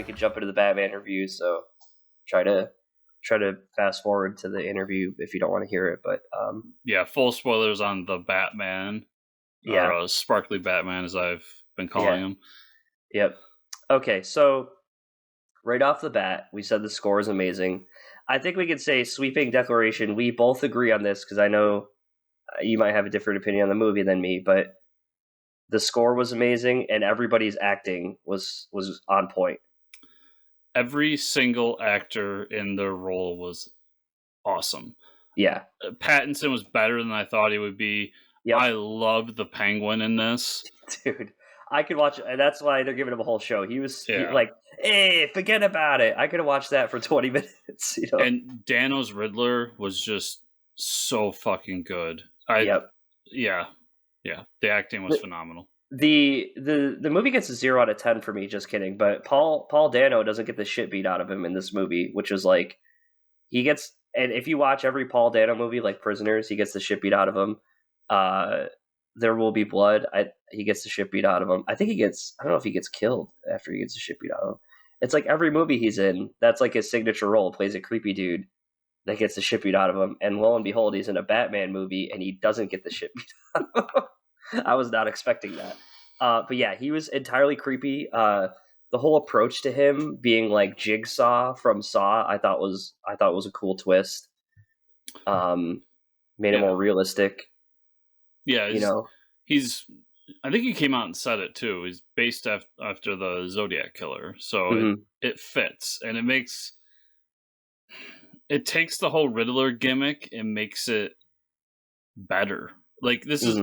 we could jump into the Batman review. So try to fast forward to the interview if you don't want to hear it. But yeah, full spoilers on the Batman, or Sparkly Batman, as I've been calling him. Yep. Okay, so right off the bat, we said the score is amazing. I think we could say sweeping declaration. We both agree on this because I know you might have a different opinion on the movie than me, but the score was amazing and everybody's acting was on point. Every single actor in their role was awesome. Yeah. Pattinson was better than I thought he would be. Yep. I loved the Penguin in this. Dude, I could watch, and that's why they're giving him a whole show. He was like, hey, forget about it. I could have watched that for 20 minutes. You know? And Dano's Riddler was just so fucking good. Yep. Yeah. The acting was phenomenal. The movie gets a 0 out of 10 for me. Just kidding. But Paul Dano doesn't get the shit beat out of him in this movie, which was like, he gets, and if you watch every Paul Dano movie, like Prisoners, he gets the shit beat out of him. There Will Be Blood, he gets the shit beat out of him. I don't know if he gets killed after he gets the shit beat out of him. It's like every movie he's in, that's like his signature role, plays a creepy dude that gets the shit beat out of him. And lo and behold, he's in a Batman movie and he doesn't get the shit beat out of him. I was not expecting that. But yeah, he was entirely creepy. The whole approach to him being like Jigsaw from Saw, I thought was a cool twist. Made it more realistic. Yeah, I think he came out and said it too. He's based after the Zodiac Killer, so it fits, and it takes the whole Riddler gimmick and makes it better. Like this is.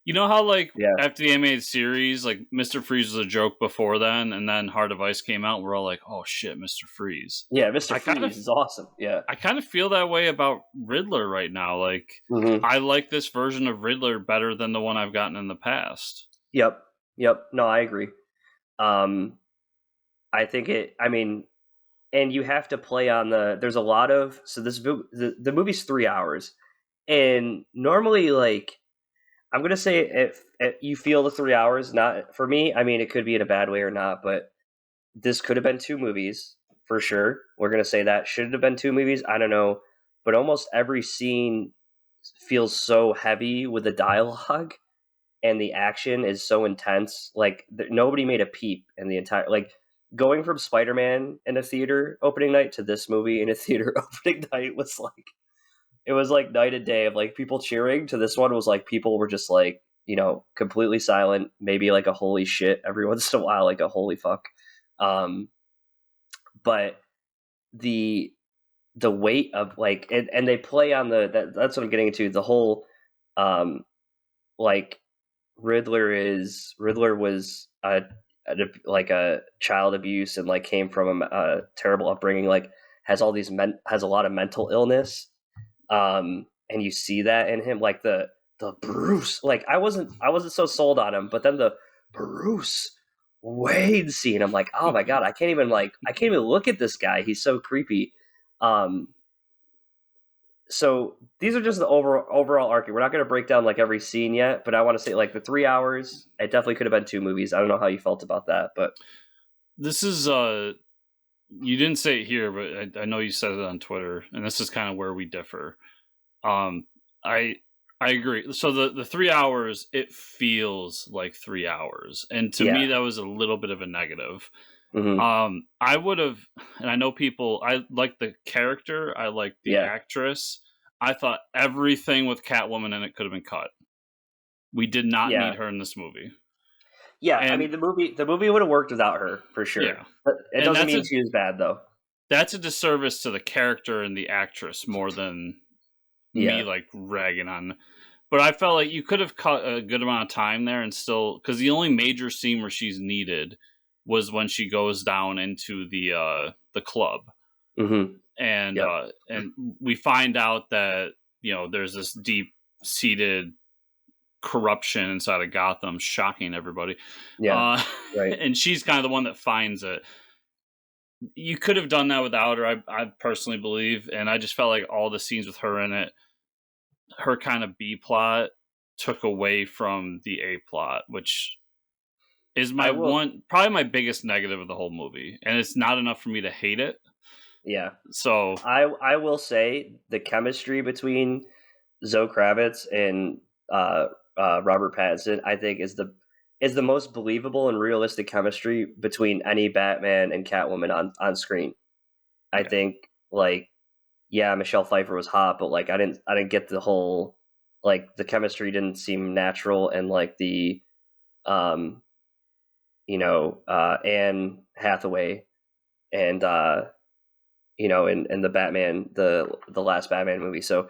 You know how, after the animated series, like, Mr. Freeze was a joke before then, and then Heart of Ice came out, and we're all like, oh, shit, Mr. Freeze. Yeah, Mr. Freeze is awesome, yeah. I kind of feel that way about Riddler right now. Like, I like this version of Riddler better than the one I've gotten in the past. Yep. No, I agree. I think and you have to play on there's a lot of, so the movie's 3 hours, and normally, like, I'm going to say if you feel the 3 hours, not for me, it could be in a bad way or not, but this could have been 2 movies for sure. We're going to say that. Should it have been 2 movies? I don't know. But almost every scene feels so heavy with the dialogue and the action is so intense. Like nobody made a peep in the entire, like going from Spider-Man in a theater opening night to this movie in a theater opening night was like, it was like night and day of like people cheering to this one was like people were just like, completely silent, maybe like a holy shit every once in a while, like a holy fuck. But the weight of like, and they play on that's what I'm getting into, the whole, like Riddler was like a child abuse and like came from a terrible upbringing, like has a lot of mental illness. And you see that in him, like the Bruce, like I wasn't so sold on him, but then the Bruce Wayne scene, I'm like, oh my god, I can't even look at this guy. He's so creepy. So these are just the overall arc. We're not going to break down like every scene yet, but I want to say like the 3 hours, it definitely could have been 2 movies. I don't know how you felt about that, but this is you didn't say it here, but I know you said it on Twitter, and this is kind of where we differ. I agree. So the 3 hours, it feels like 3 hours, and to me that was a little bit of a negative. I would have, and I know people, I like the character, I like the actress. I thought everything with Catwoman in it could have been cut. We did not need her in this movie. Yeah, and the movie would have worked without her for sure. Yeah. But it doesn't mean she was bad though. That's a disservice to the character and the actress more than me like ragging on. But I felt like you could have cut a good amount of time there and still, because the only major scene where she's needed was when she goes down into the club, and we find out that there's this deep seated corruption inside of Gotham, shocking everybody. Right. And she's kind of the one that finds it. You could have done that without her, I personally believe, and I just felt like all the scenes with her in it, her kind of B plot took away from the A plot, which is probably my biggest negative of the whole movie, and it's not enough for me to hate it. Yeah. So I will say the chemistry between Zoe Kravitz and Robert Pattinson, I think, is the most believable and realistic chemistry between any Batman and Catwoman on screen. I think, like, yeah, Michelle Pfeiffer was hot, but like I didn't get the whole, like, the chemistry didn't seem natural, and like the Anne Hathaway and in the Batman, the last Batman movie. So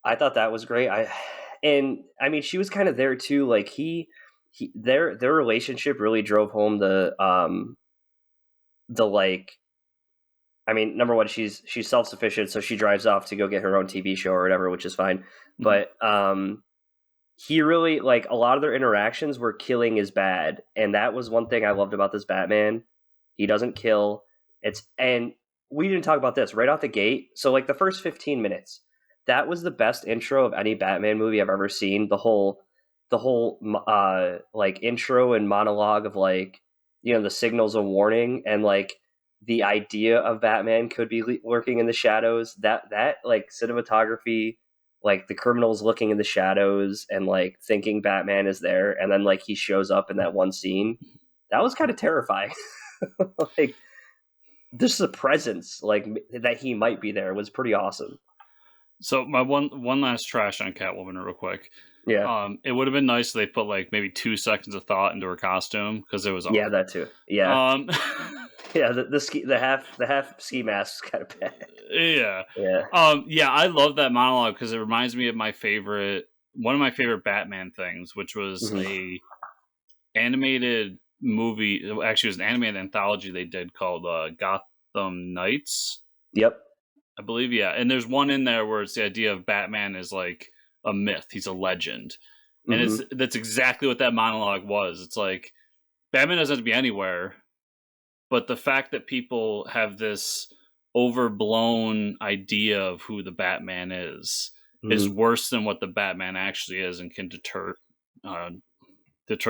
I thought that was great. I mean, she was kind of there too. Like their relationship really drove home the like. I mean, number one, she's self-sufficient, so she drives off to go get her own TV show or whatever, which is fine. Mm-hmm. But he really, like, a lot of their interactions were killing is bad, and that was one thing I loved about this Batman. He doesn't kill. And we didn't talk about this right off the gate. So like the first 15 minutes, that was the best intro of any Batman movie I've ever seen. The whole like intro and monologue of, like, the signals of warning, and like the idea of Batman could be lurking in the shadows. That like cinematography, like the criminals looking in the shadows and like thinking Batman is there, and then like he shows up in that one scene. That was kind of terrifying. Like, just the presence, like, that he might be there, was pretty awesome. So my one last trash on Catwoman real quick. Yeah. It would have been nice if they put like maybe 2 seconds of thought into her costume, because it was awful. Yeah, that too. Yeah. Yeah, the half ski mask is kind of bad. Yeah. Yeah. I love that monologue because it reminds me of one of my favorite Batman things, which was a animated movie. Actually, it was an animated anthology they did called Gotham Knights. Yep. I believe, yeah. And there's one in there where it's the idea of Batman is like a myth. He's a legend. And that's exactly what that monologue was. It's like, Batman doesn't have to be anywhere, but the fact that people have this overblown idea of who the Batman is worse than what the Batman actually is, and can deter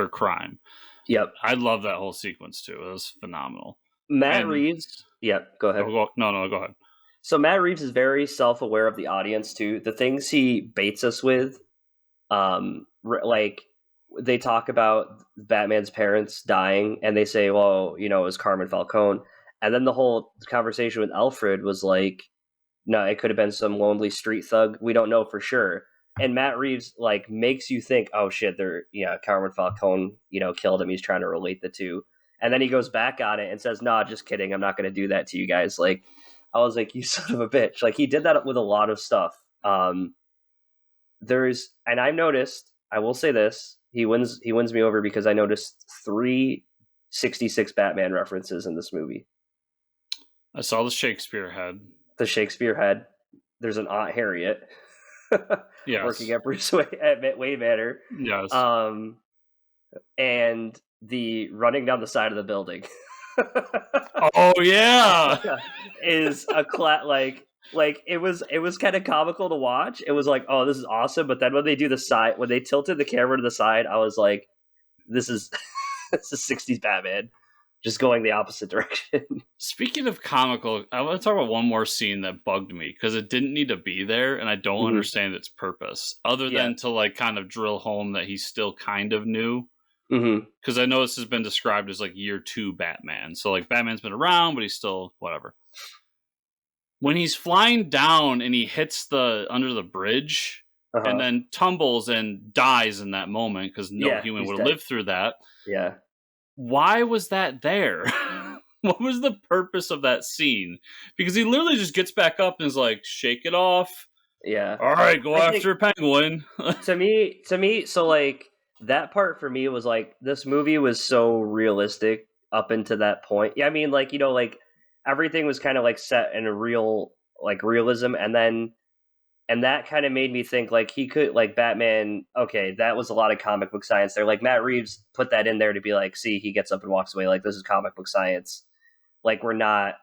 crime. Yep. I love that whole sequence too. It was phenomenal. Matt Reeves. Yep. Go ahead. No, go ahead. So Matt Reeves is very self-aware of the audience too. The things he baits us with, like, they talk about Batman's parents dying, and they say, well, it was Carmen Falcone. And then the whole conversation with Alfred was like, no, it could have been some lonely street thug. We don't know for sure. And Matt Reeves, like, makes you think, oh shit, Carmen Falcone, killed him. He's trying to relate the two. And then he goes back on it and says, no, just kidding. I'm not going to do that to you guys. Like, I was like, you son of a bitch. Like, he did that with a lot of stuff. And I've noticed, I will say this, he wins me over because I noticed 3 66 Batman references in this movie. I saw the Shakespeare head. There's an Aunt Harriet. Yes. Working at Wayne Manor. Yes. And the running down the side of the building. Oh yeah. Is a like it was kind of comical to watch. It was like, oh, this is awesome. But then when they tilted the camera to the side, I was like, this is 60s Batman, just going the opposite direction. Speaking of comical, I want to talk about one more scene that bugged me because it didn't need to be there, and I don't understand its purpose other than to like kind of drill home that he's still kind of new. Because I know this has been described as like year 2 Batman, so like Batman's been around, but he's still whatever. When he's flying down and he hits under the bridge and then tumbles and dies in that moment because no human would have lived through that. Yeah. Why was that there? What was the purpose of that scene? Because he literally just gets back up and is like, shake it off. Yeah. All right, go after Penguin. to me, so like that part for me was like, this movie was so realistic up into that point. Yeah, I mean, like, like everything was kind of like set in a realism, and that kind of made me think like he could, like, Batman, okay, that was a lot of comic book science there. Like Matt Reeves put that in there to be like, see, he gets up and walks away, like this is comic book science. Like we're not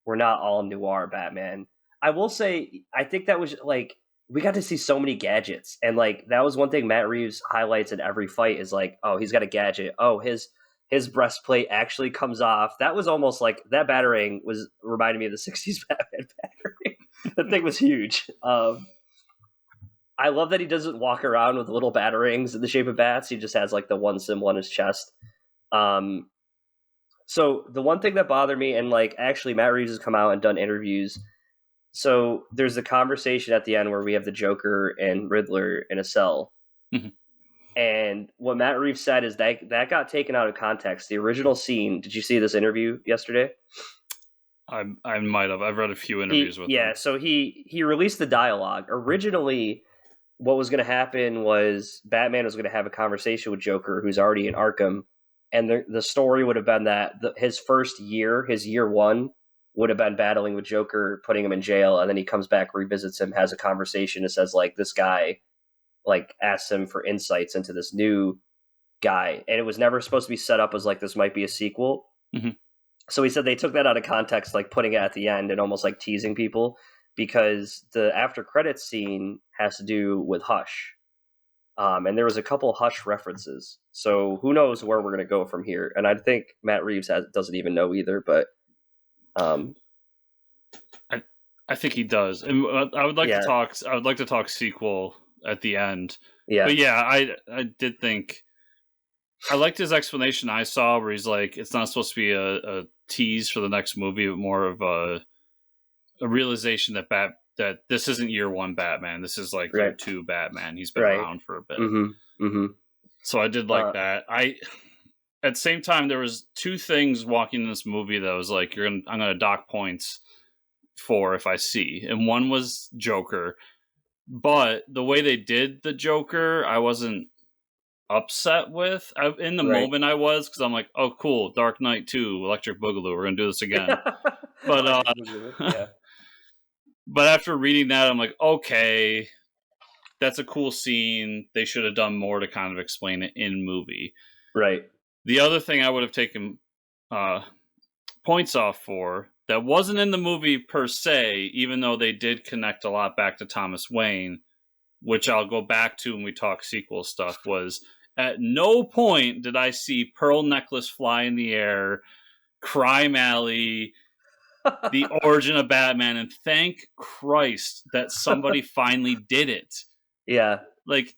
all noir Batman. I will say, I think that was like, we got to see so many gadgets, and like that was one thing Matt Reeves highlights in every fight is like, oh, he's got a gadget. Oh, his his breastplate actually comes off. That was almost like that batarang was reminding me of the '60s Batman batarang. The thing was huge. I love that he doesn't walk around with little batarangs in the shape of bats. He just has like the one symbol on his chest. So the one thing that bothered me, and like actually Matt Reeves has come out and done interviews. So there's the conversation at the end where we have the Joker and Riddler in a cell. Mm-hmm. And what Matt Reeves said is that got taken out of context. The original scene, did you see this interview yesterday? I might have. I've read a few interviews with him. Yeah, so he released the dialogue. Originally, what was going to happen was Batman was going to have a conversation with Joker, who's already in Arkham, and the story would have been that his first year, his year one, would have been battling with Joker, putting him in jail, and then he comes back, revisits him, has a conversation, and says, like, this guy, like, asks him for insights into this new guy, and it was never supposed to be set up as, like, this might be a sequel. Mm-hmm. So he said they took that out of context, like, putting it at the end and almost, like, teasing people, because the after credits scene has to do with Hush. And there was a couple Hush references. So who knows where we're going to go from here. And I think Matt Reeves doesn't even know either, but I think he does. And I would like to talk sequel at the end. Yeah. But yeah, I did think I liked his explanation I saw where he's like, it's not supposed to be a tease for the next movie, but more of a realization that this isn't year one Batman. This is like year two Batman. He's been around for a bit. Mm-hmm. Mm-hmm. So I did like that. At the same time, there was two things walking in this movie that was like, I'm gonna dock points for if I see. And one was Joker. But the way they did the Joker, I wasn't upset with. In the moment I was, because I'm like, oh cool, Dark Knight 2, Electric Boogaloo, we're gonna do this again. But yeah. But after reading that, I'm like, okay, that's a cool scene. They should have done more to kind of explain it in movie. Right. The other thing I would have taken points off for that wasn't in the movie per se, even though they did connect a lot back to Thomas Wayne, which I'll go back to when we talk sequel stuff, was at no point did I see Pearl Necklace fly in the air, Crime Alley, the origin of Batman, and thank Christ that somebody finally did it. Yeah. Like,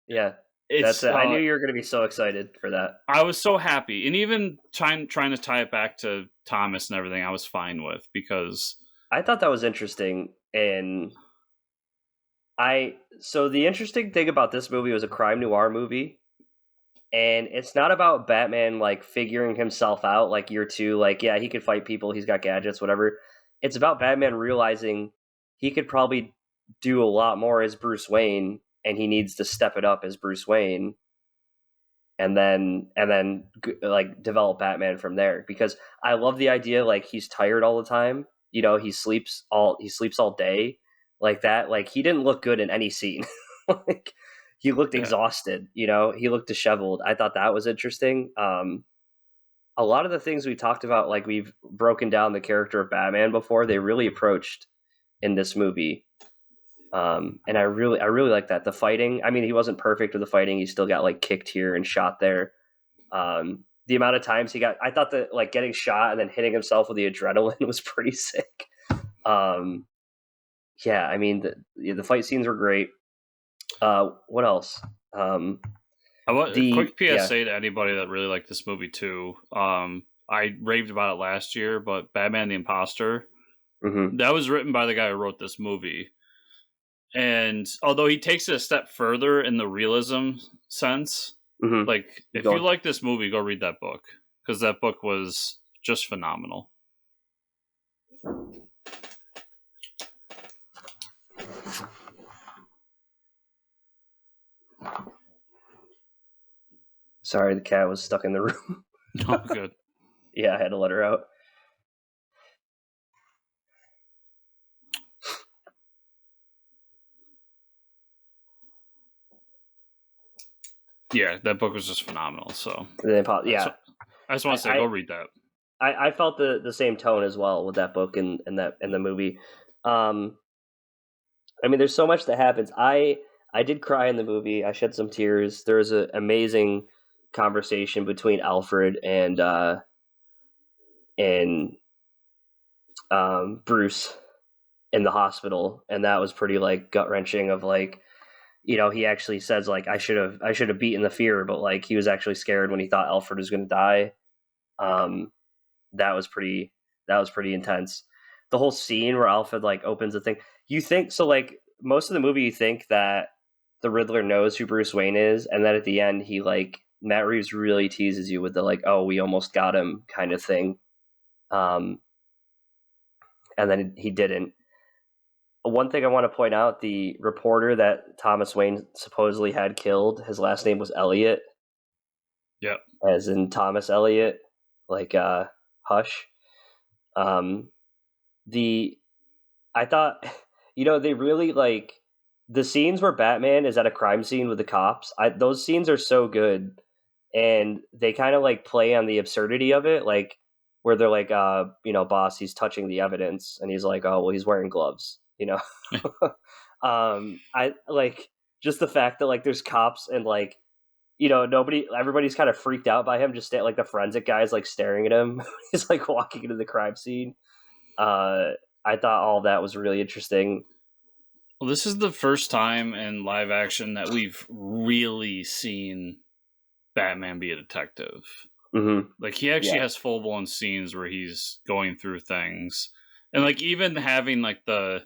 yeah. That's it. I knew you were going to be so excited for that. I was so happy. And even trying to tie it back to Thomas and everything, I was fine with, because I thought that was interesting. And so the interesting thing about this movie was a crime noir movie. And it's not about Batman, like, figuring himself out, like, year two, like, yeah, he could fight people, he's got gadgets, whatever. It's about Batman realizing he could probably do a lot more as Bruce Wayne, and he needs to step it up as Bruce Wayne, and then like, develop Batman from there. Because I love the idea, like, he's tired all the time, you know, he sleeps all day, like that. Like, he didn't look good in any scene. Like, he looked exhausted, you know, he looked disheveled. I thought that was interesting. A lot of the things we talked about, like, we've broken down the character of Batman before, they really approached in this movie. And I really like that. The fighting, I mean, he wasn't perfect with the fighting. He still got, like, kicked here and shot there. The amount of times I thought that, like, getting shot and then hitting himself with the adrenaline was pretty sick. Yeah, I mean, the fight scenes were great. What else? Quick PSA to anybody that really liked this movie too. I raved about it last year, but Batman the Imposter, that was written by the guy who wrote this movie. And although he takes it a step further in the realism sense, like, if you like this movie, go read that book, because that book was just phenomenal. Sorry, the cat was stuck in the room. Oh, good. Yeah, I had to let her out. Yeah, that book was just phenomenal. So yeah, I just want to say, go read that. I felt the same tone as well with that book and the movie. I mean, there's so much that happens. I did cry in the movie. I shed some tears. There was an amazing conversation between Alfred and Bruce in the hospital, and that was pretty like gut wrenching. Of like, he actually says like I should have beaten the fear, but like he was actually scared when he thought Alfred was going to die. That was pretty intense. The whole scene where Alfred like opens the thing. You think so? Like most of the movie, you think that the Riddler knows who Bruce Wayne is, and then at the end, he like Matt Reeves really teases you with the like, "Oh, we almost got him" kind of thing. And then he didn't. One thing I want to point out: the reporter that Thomas Wayne supposedly had killed, his last name was Elliot. Yep. As in Thomas Elliot, like Hush. I thought, they really like the scenes where Batman is at a crime scene with the cops. Those scenes are so good, and they kind of like play on the absurdity of it, like where they're like, boss, he's touching the evidence, and he's like, oh, well, he's wearing gloves, I like just the fact that like there's cops and like everybody's kind of freaked out by him. Just like the forensic guy's like staring at him. He's like walking into the crime scene. I thought all that was really interesting. Well, this is the first time in live action that we've really seen Batman be a detective. Mm-hmm. Like he actually has full blown scenes where he's going through things, and like even having like the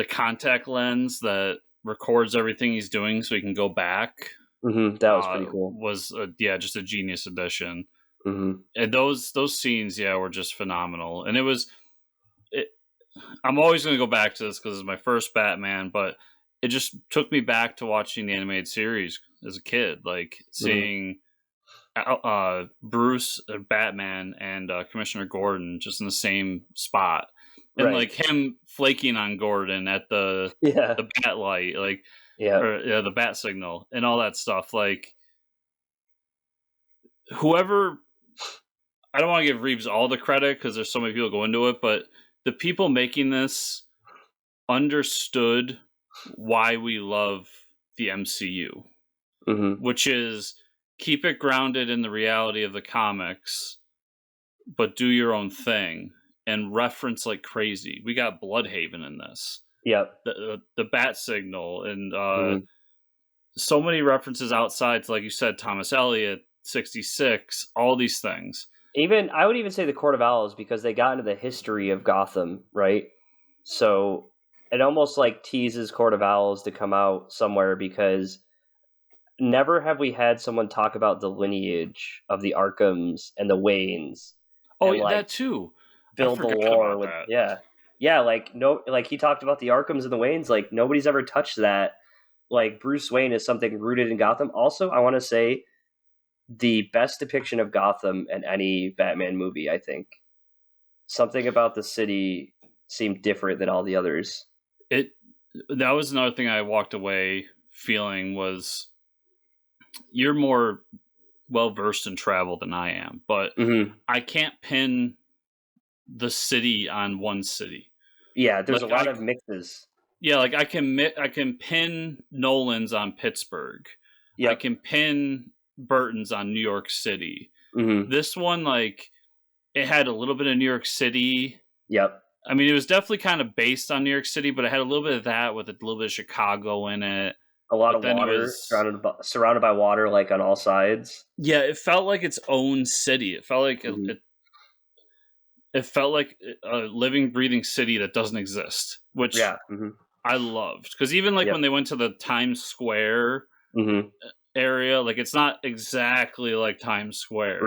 contact lens that records everything he's doing, so he can go back. Mm-hmm. That was pretty cool. Was just a genius addition. Mm-hmm. And those scenes, were just phenomenal. And I'm always going to go back to this because it's my first Batman, but it just took me back to watching the animated series as a kid, like seeing Bruce, Batman, and Commissioner Gordon just in the same spot, and like him flaking on Gordon at the bat light, like the bat signal, and all that stuff. Like whoever, I don't want to give Reeves all the credit because there's so many people go into it, but the people making this understood why we love the MCU, which is keep it grounded in the reality of the comics, but do your own thing and reference like crazy. We got Bloodhaven in this. Yep. The bat signal and so many references outside to, like you said, Thomas Elliot, 66, all these things. I would even say the Court of Owls, because they got into the history of Gotham, right? So it almost like teases Court of Owls to come out somewhere, because never have we had someone talk about the lineage of the Arkhams and the Waynes. Oh, and, that too. Build the lore with that. Like he talked about the Arkhams and the Waynes. Like nobody's ever touched that. Like Bruce Wayne is something rooted in Gotham. Also, I want to say, the best depiction of Gotham in any Batman movie, I think. Something about the city seemed different than all the others. That was another thing I walked away feeling was, you're more well-versed in travel than I am, but I can't pin the city on one city. Yeah, there's like, a lot of mixes. Yeah, like I can pin Nolan's on Pittsburgh. Yep. I can pin Burton's on New York City. This one, like, it had a little bit of New York City. Yep. I mean, it was definitely kind of based on New York City, but it had a little bit of that with a little bit of Chicago in it. A lot of water, surrounded by water, like on all sides. Yeah, it felt like its own city. It felt like it felt like a living, breathing city that doesn't exist, which I loved. Because even like when they went to the Times Square area, like it's not exactly like Times Square.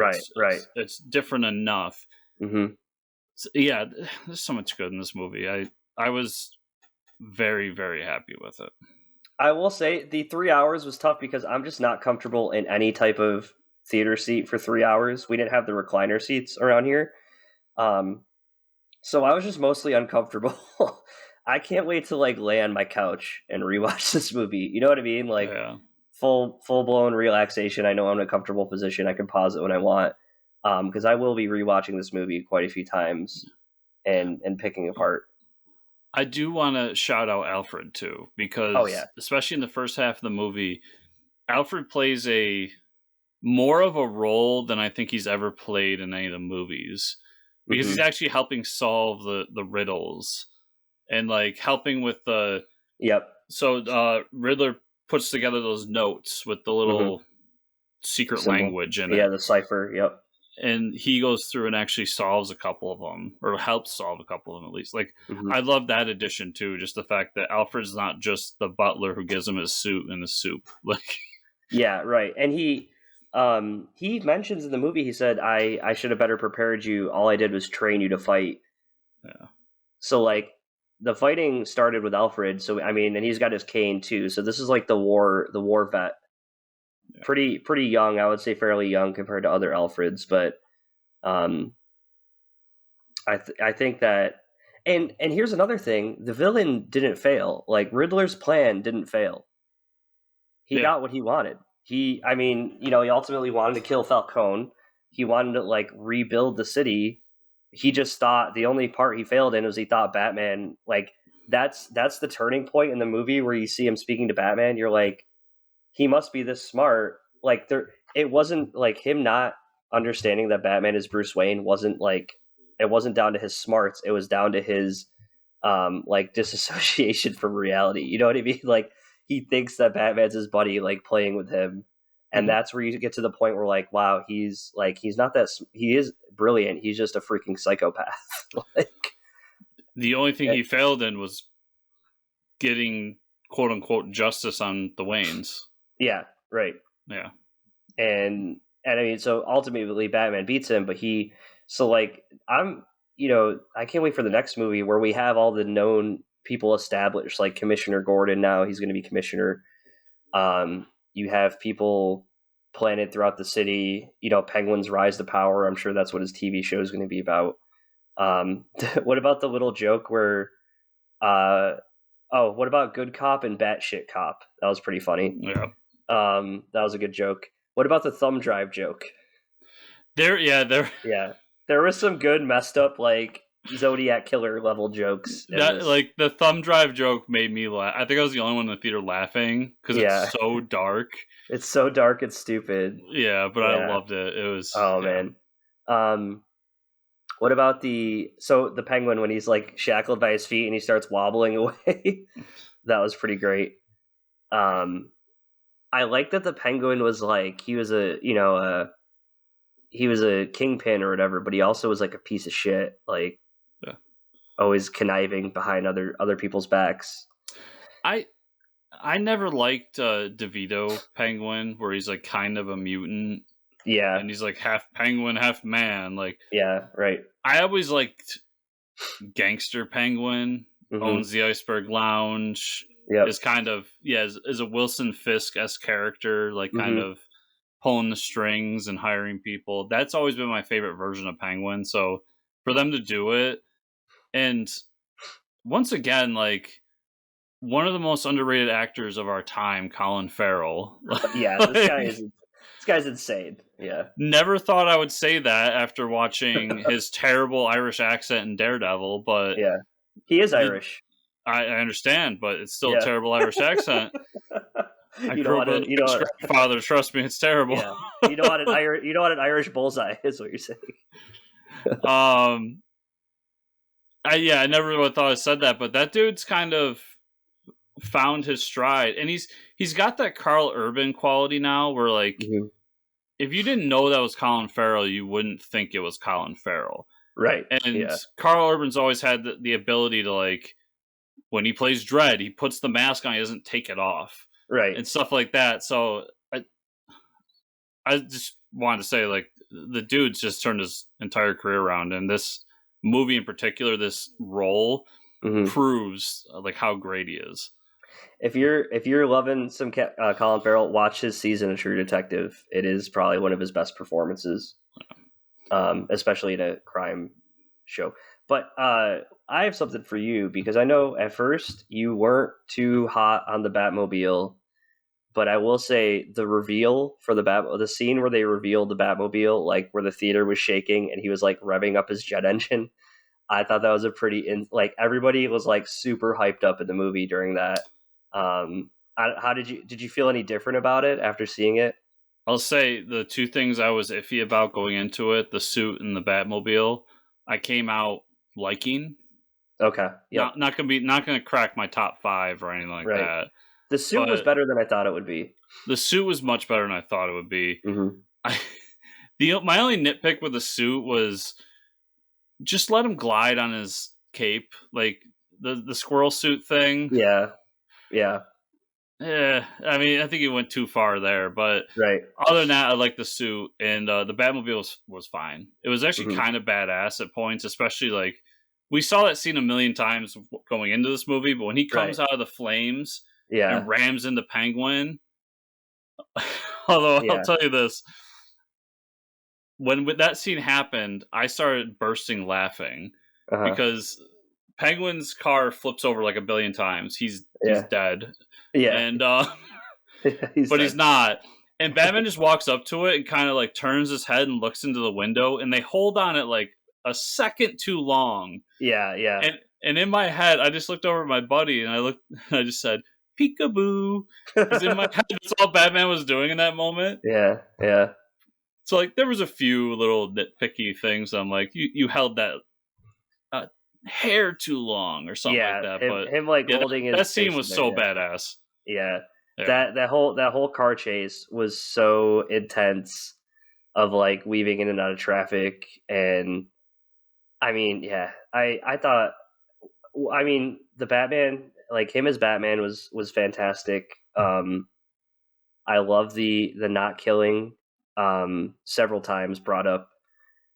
It's different enough. So, yeah, there's so much good in this movie. I was very, very happy with it. I will say the 3 hours was tough because I'm just not comfortable in any type of theater seat for 3 hours. We didn't have the recliner seats around here. So I was just mostly uncomfortable. I can't wait to like lay on my couch and rewatch this movie. You know what I mean? Like full blown relaxation. I know I'm in a comfortable position. I can pause it when I want. Because I will be rewatching this movie quite a few times and picking apart. I do want to shout out Alfred too, because especially in the first half of the movie, Alfred plays a more of a role than I think he's ever played in any of the movies, because he's actually helping solve the riddles and like helping with the. Yep. So Riddler puts together those notes with the little secret Symbol. language in it. Yeah, the cipher. Yep. And he goes through and actually solves a couple of them, or helps solve a couple of them at least. Like, I love that addition too. Just the fact that Alfred's not just the butler who gives him his suit and his soup. Like, yeah, right. And he mentions in the movie, he said, I should have better prepared you. All I did was train you to fight. Yeah. So like the fighting started with Alfred. So I mean, and he's got his cane too. So this is like the war vet. Yeah. Pretty young, I would say, fairly young compared to other Alfreds, but I think that, and here's another thing: the villain didn't fail. Like Riddler's plan didn't fail. He got what he wanted. He ultimately wanted to kill Falcone. He wanted to like rebuild the city. He just thought the only part he failed in was he thought Batman, like that's the turning point in the movie where you see him speaking to Batman. You're like, he must be this smart. Like it wasn't like him not understanding that Batman is Bruce Wayne wasn't like, it wasn't down to his smarts. It was down to his like disassociation from reality. You know what I mean? Like he thinks that Batman's his buddy, like playing with him. And that's where you get to the point where like, wow, he's not that, he is brilliant. He's just a freaking psychopath. Like the only thing he failed in was getting quote unquote justice on the Waynes. Yeah. Right. Yeah. And I mean, so ultimately Batman beats him, but I can't wait for the next movie where we have all the known people established, like Commissioner Gordon. Now he's going to be commissioner. You have people planted throughout the city, Penguin's rise to power. I'm sure that's what his TV show is going to be about. What about the little joke where, what about Good Cop and Batshit Cop? That was pretty funny. Yeah. That was a good joke. What about the thumb drive joke? There was some good messed up like Zodiac killer level jokes. Like the thumb drive joke made me laugh. I think I was the only one in the theater laughing because it's so dark. It's so dark and stupid. Yeah, but I loved it. It was man. What about the Penguin when he's like shackled by his feet and he starts wobbling away? That was pretty great. I like that the Penguin was like, he was a kingpin or whatever, but he also was like a piece of shit, like always conniving behind other people's backs. I never liked DeVito Penguin, where he's like kind of a mutant. Yeah. And he's like half penguin, half man. Like, yeah, right. I always liked Gangster Penguin, owns the Iceberg Lounge. Yep. Is kind of, is a Wilson Fisk-esque character, like kind of pulling the strings and hiring people. That's always been my favorite version of Penguin. So for them to do it, and once again, like one of the most underrated actors of our time, Colin Farrell. Yeah, this guy's insane. Yeah. Never thought I would say that after watching his terrible Irish accent in Daredevil, but yeah, he is Irish. I understand, but it's still a terrible Irish accent. I grew up with a father. Trust me, it's terrible. Yeah. You know what an Irish bullseye is, what you're saying. I never would have thought I said that, but that dude's kind of found his stride, and he's got that Carl Urban quality now, where like if you didn't know that was Colin Farrell, you wouldn't think it was Colin Farrell, right? And Carl Urban's always had the ability to, like, when he plays Dredd, he puts the mask on, he doesn't take it off, right, and stuff like that. So I just wanted to say, like, the dude's just turned his entire career around, and this movie in particular, this role proves like how great he is. If you're loving some Colin Farrell, watch his season of True Detective. It is probably one of his best performances, especially in a crime show. But I have something for you, because I know at first you weren't too hot on the Batmobile, but I will say the reveal for the scene where they revealed the Batmobile, like where the theater was shaking and he was like revving up his jet engine. I thought that was a like everybody was like super hyped up in the movie during that. How did you feel any different about it after seeing it? I'll say the two things I was iffy about going into it, the suit and the Batmobile, I came out liking. Okay. Yep. Not gonna crack my top 5 or anything like Right. that. The suit was But better than I thought it would be. the suit was much better than I thought it would be. Mm-hmm. My only nitpick with the suit was just let him glide on his cape, like the squirrel suit thing. Yeah. Yeah. Yeah, I mean, I think he went too far there, but Right. other than that, I like the suit, and the Batmobile was fine. It was actually Mm-hmm. kind of badass at points, especially like we saw that scene a million times going into this movie, but when he comes out of the flames and rams into Penguin, although I'll tell you this, when that scene happened, I started bursting laughing because Penguin's car flips over like a billion times. He's dead. Yeah. And he's not. And Batman just walks up to it and kind of like turns his head and looks into the window, and they hold on it like a second too long. Yeah, yeah. And in my head, I just looked over at my buddy and I just said, peekaboo. Because in my head, that's all Batman was doing in that moment. Yeah, yeah. So like there was a few little nitpicky things. I'm like, you held that hair too long or something like that. But him like holding his that scene was so badass. Yeah. That whole car chase was so intense, of like weaving in and out of traffic, and I mean, I thought, I mean, the Batman, like him as Batman was fantastic. I love the not killing, several times brought up.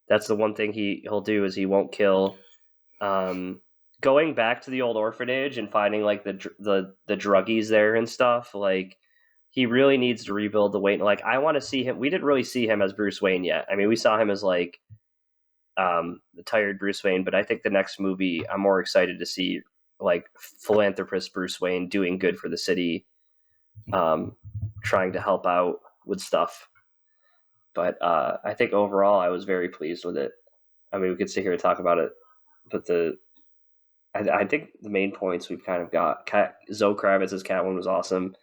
That's the one thing he'll do, is he won't kill. Going back to the old orphanage and finding like the druggies there and stuff, like he really needs to rebuild the Wayne. Like I want to see him. We didn't really see him as Bruce Wayne yet. I mean, we saw him as like the tired Bruce Wayne, but I think the next movie I'm more excited to see like philanthropist Bruce Wayne doing good for the city, trying to help out with stuff. But I think overall I was very pleased with it. I mean, we could sit here and talk about it, but I think the main points we've kind of got. Zoe Kravitz as Catwoman was awesome.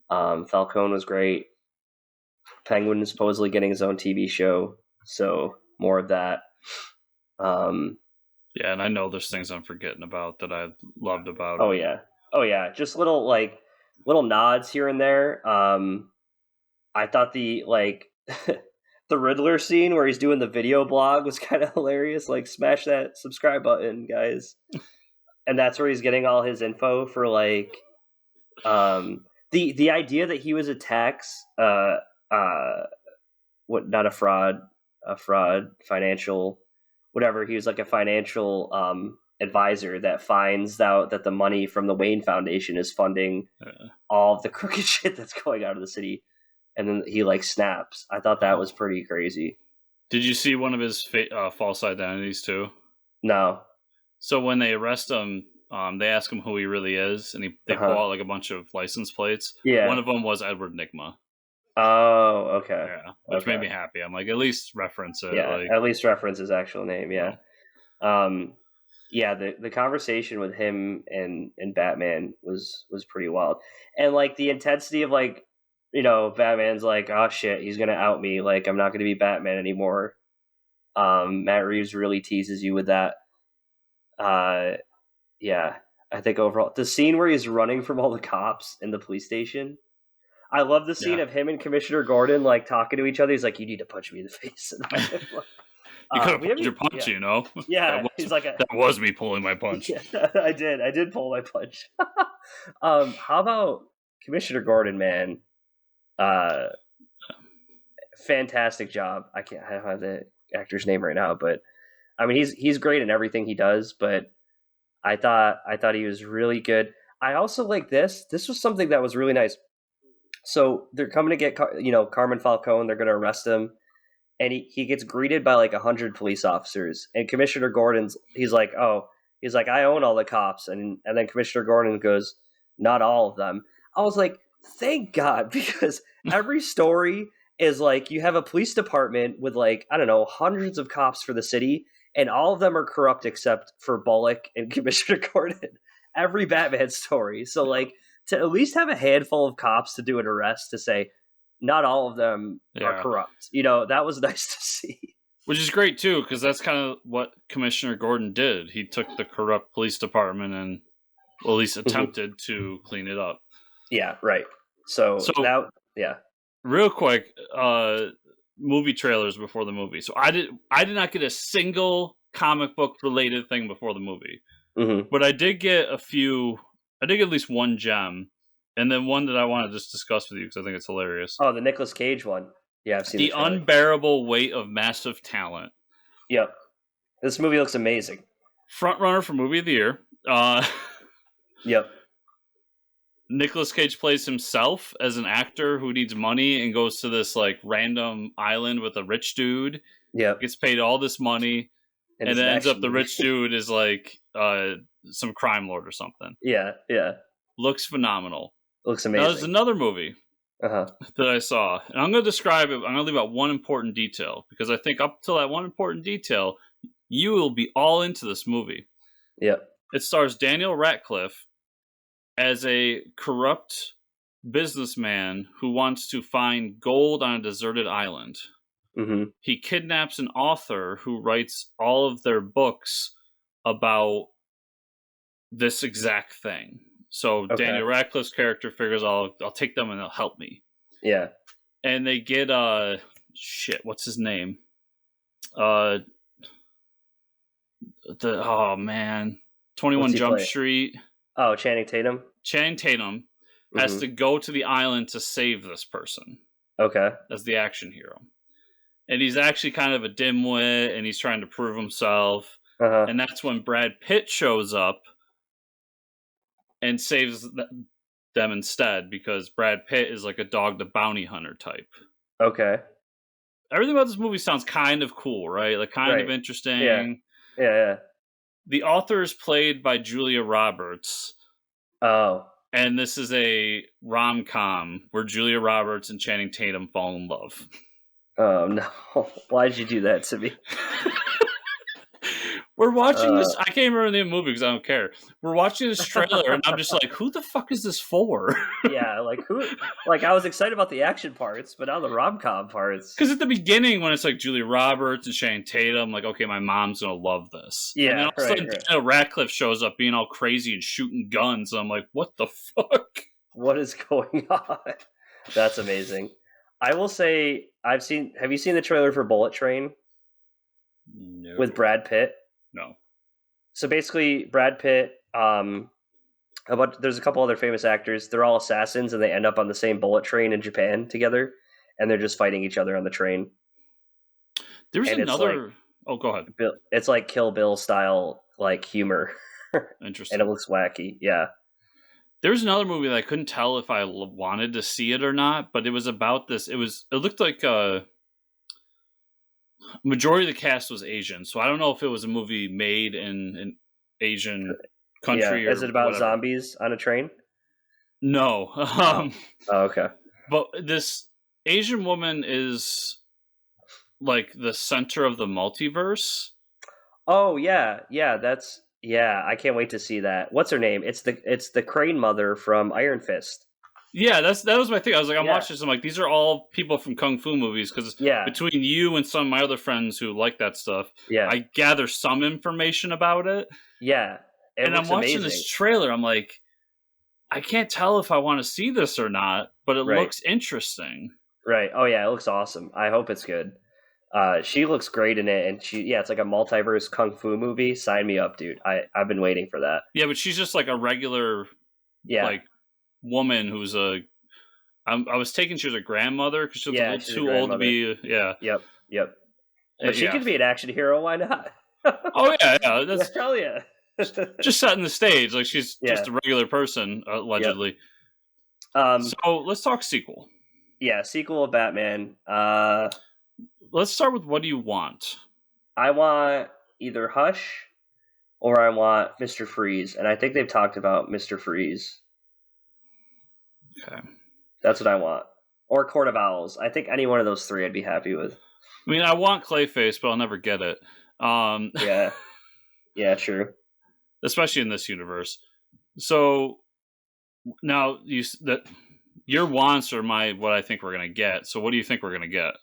Falcone was great. Penguin is supposedly getting his own TV show, so more of that. Yeah, and I know there's things I'm forgetting about that I loved about it. Oh yeah, just little nods here and there. I thought the the Riddler scene where he's doing the video blog was kind of hilarious. Like, smash that subscribe button, guys. And that's where he's getting all his info for like the idea that he was a tax not a fraud, financial, whatever. He was like a financial advisor that finds out that the money from the Wayne Foundation is funding all of the crooked shit that's going out of the city. And then he like snaps. I thought that was pretty crazy. Did you see one of his false identities too? No. So when they arrest him, they ask him who he really is, and they pull out like a bunch of license plates. Yeah. One of them was Edward Nygma. Oh, okay. Yeah, which made me happy. I'm like, at least reference it. Yeah, at least reference his actual name. Yeah. Yeah. The conversation with him and Batman was pretty wild, and like the intensity of like, you know, Batman's like, oh shit, he's gonna out me. Like, I'm not gonna be Batman anymore. Matt Reeves really teases you with that. Yeah, I think overall the scene where he's running from all the cops in the police station. I love the scene of him and Commissioner Gordon like talking to each other. He's like, "You need to punch me in the face." You could have pulled your punch, you know. Yeah, he's like, that was me pulling my punch. Yeah, I did pull my punch. How about Commissioner Gordon, man? Fantastic job. I don't have the actor's name right now, but I mean he's great in everything he does. But I thought he was really good. I also like this. This was something that was really nice. So they're coming to get Carmen Falcone. They're going to arrest him, and he gets greeted by like 100 police officers. And Commissioner Gordon's he's like, I own all the cops, and then Commissioner Gordon goes, not all of them. I was like, thank God, because every story is like you have a police department with like, I don't know, hundreds of cops for the city, and all of them are corrupt except for Bullock and Commissioner Gordon. Every Batman story. So like to at least have a handful of cops to do an arrest to say, not all of them are Yeah. corrupt. You know, that was nice to see. Which is great too, because that's kind of what Commissioner Gordon did. He took the corrupt police department and at least attempted to clean it up. Yeah, right. So that, yeah. Real quick, movie trailers before the movie. So I did not get a single comic book related thing before the movie, but I did get a few. I did get at least one gem, and then one that I want to just discuss with you because I think it's hilarious. Oh, the Nicolas Cage one. Yeah, I've seen The Unbearable Weight of Massive Talent. Yep, this movie looks amazing. Front runner for movie of the year. Yep. Nicolas Cage plays himself as an actor who needs money and goes to this like random island with a rich dude. Yep. Gets paid all this money, and it ends up the rich dude is like some crime lord or something. Yeah, yeah. Looks phenomenal. Looks amazing. Now, there's another movie that I saw, and I'm going to describe it. I'm going to leave out one important detail because I think up till that one important detail, you will be all into this movie. Yep. It stars Daniel Radcliffe as a corrupt businessman who wants to find gold on a deserted island. He kidnaps an author who writes all of their books about this exact thing. So Daniel Radcliffe's character figures I'll take them and they'll help me. Yeah. And they get what's his name? Oh man. 21 Jump Street. Oh, Channing Tatum. Channing Tatum has to go to the island to save this person. Okay. As the action hero. And he's actually kind of a dimwit, and he's trying to prove himself. And that's when Brad Pitt shows up and saves them instead, because Brad Pitt is like a dog the bounty hunter type. Okay. Everything about this movie sounds kind of cool, right? Like kind of interesting. Yeah. The author is played by Julia Roberts. Oh. And this is a rom-com where Julia Roberts and Channing Tatum fall in love. Oh, no. Why did you do that to me? We're watching this. I can't remember the name of the movie because I don't care. We're watching this trailer, and I'm just like, who the fuck is this for? Yeah, like, who? Like, I was excited about the action parts, but now the rom-com parts. Because at the beginning, when it's like Julia Roberts and Channing Tatum, I'm like, okay, my mom's going to love this. Yeah, and then all of a sudden, Daniel Radcliffe shows up being all crazy and shooting guns. And I'm like, what the fuck? What is going on? That's amazing. I will say, have you seen the trailer for Bullet Train? No. With Brad Pitt? No. So basically, Brad Pitt, there's a couple other famous actors. They're all assassins, and they end up on the same bullet train in Japan together, and they're just fighting each other on the train. There's another... go ahead. It's like Kill Bill style, like, humor. Interesting. And it looks wacky, yeah. There's another movie that I couldn't tell if I wanted to see it or not, but it was about this. It looked like majority of the cast was Asian, so I don't know if it was a movie made in an Asian country. Is it about zombies on a train? No. Okay. But this Asian woman is like the center of the multiverse. Oh yeah, I can't wait to see that. What's her name? It's the Crane mother from Iron Fist. Yeah, that was my thing. I was like, I'm watching this. I'm like, these are all people from kung fu movies because between you and some of my other friends who like that stuff, I gather some information about it. Yeah, and I'm watching this trailer. I'm like, I can't tell if I want to see this or not, but it looks interesting. Right. Oh yeah, it looks awesome. I hope it's good. She looks great in it, and it's like a multiverse kung fu movie. Sign me up, dude. I've been waiting for that. Yeah, but she's just like a regular, like, woman who's I was taking she was a grandmother because she was a little too old to be. Yep. But she could be an action hero. Why not? Oh yeah. That's hell yeah. Just setting the stage, like she's just a regular person allegedly. Yep. So let's talk sequel. Yeah, sequel of Batman. Let's start with what do you want? I want either Hush or I want Mr. Freeze, and I think they've talked about Mr. Freeze. Okay. That's what I want. Or Court of Owls. I think any one of those three I'd be happy with. I mean, I want Clayface, but I'll never get it. Yeah, true. Especially in this universe. So now you your wants are what I think we're gonna get. So what do you think we're gonna get?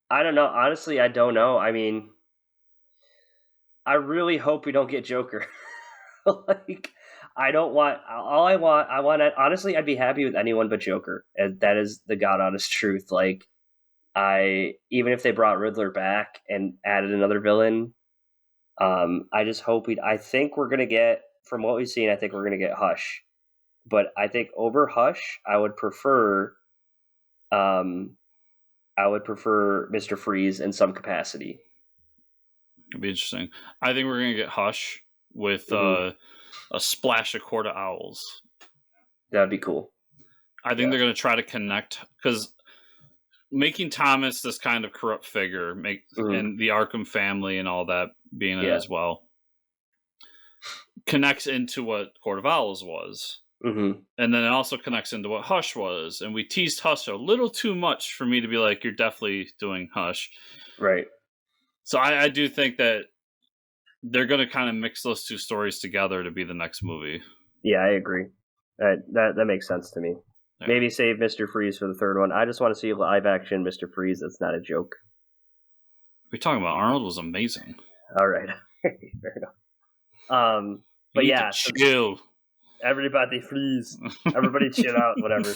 I don't know. Honestly, I don't know. I mean, I really hope we don't get Joker. Like, I don't want. All I want. Honestly, I'd be happy with anyone but Joker. And that is the god honest truth. Like, even if they brought Riddler back and added another villain, I just hope we. I think we're gonna get, from what we've seen, I think we're gonna get Hush. But I think over Hush, I would prefer Mr. Freeze in some capacity. It'd be interesting. I think we're gonna get Hush with a splash of Court of Owls. That'd be cool. I think they're gonna try to connect, because making Thomas this kind of corrupt figure, and the Arkham family and all that being in it as well, connects into what Court of Owls was. And then it also connects into what Hush was. And we teased Hush a little too much for me to be like, you're definitely doing Hush. Right. So I do think that they're going to kind of mix those two stories together to be the next movie. Yeah, I agree. That makes sense to me. Yeah. Maybe save Mr. Freeze for the third one. I just want to see live action Mr. Freeze. That's not a joke. We're talking about Arnold was amazing. All right. Fair enough. But yeah, chill. Everybody freeze. Everybody chill out, whatever.